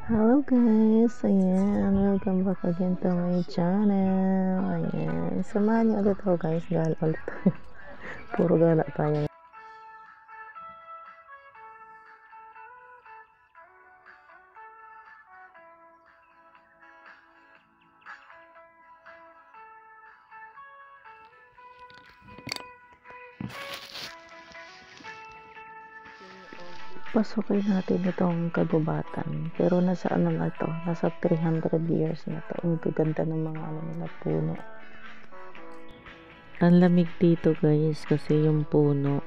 Hello guys! Ayan, welcome back again to my channel. Ayan, samahan niyo ulit ako guys. Gala ulit. Puro gala tayo. Pasukin natin itong kagubatan. Pero nasa ano na to? Nasa 300 years na to. Ang gaganda ng mga ano nila puno. Ang lamig dito guys kasi yung puno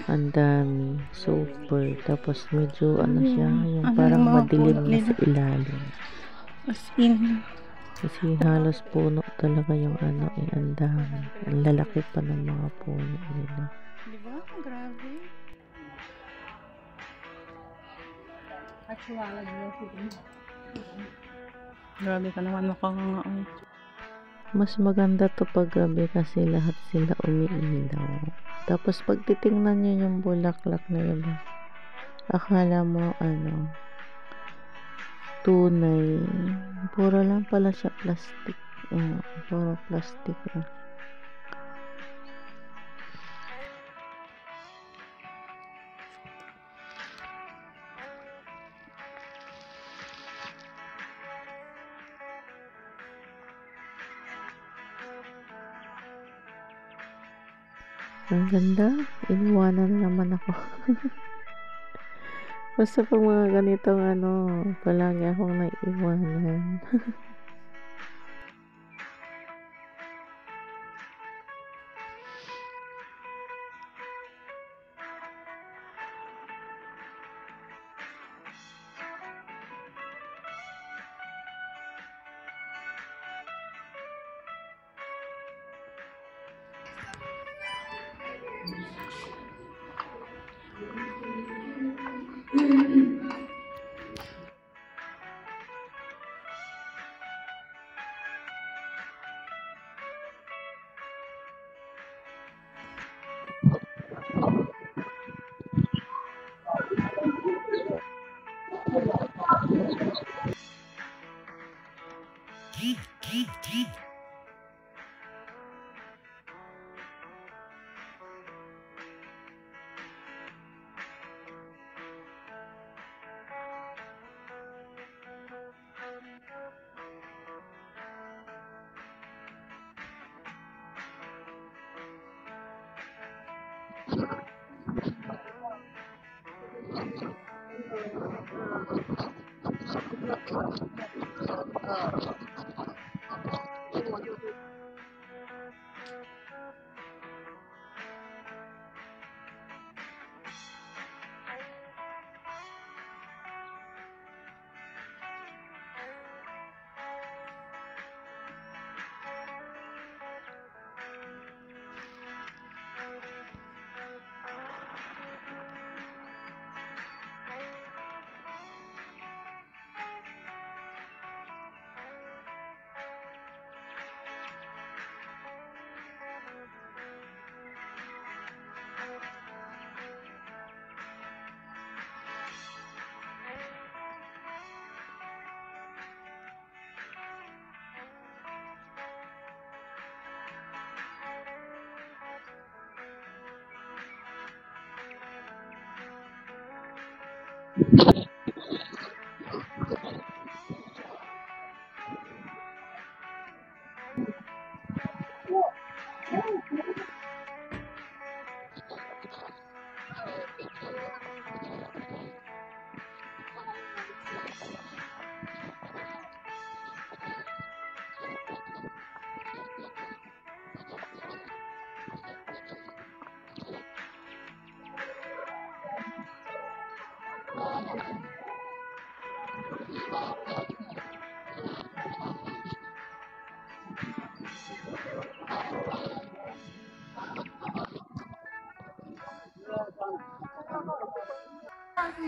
ang dami, super. Tapos medyo ano siya, yung parang madilim na sa ilalim. As in, Kasi halos puno talaga yung ang dami. Ang lalaki pa ng mga puno nila. di ba? Grabe. Grabe ka naman makakangaon. Mas maganda to pag gabi kasi lahat sila umiilaw. Tapos pag titingnan nyo yung bulaklak na iba, akala mo tunay. Puro lang pala siya plastic. Puro plastic lang. Ang ganda. Iniwanan naman ako. Basta pag mga ganitong palagi akong naiiwanan.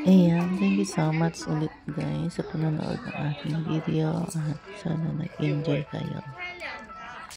Ayan, thank you so much ulit guys sa panonood ng aking video at sana nag-enjoy kayo.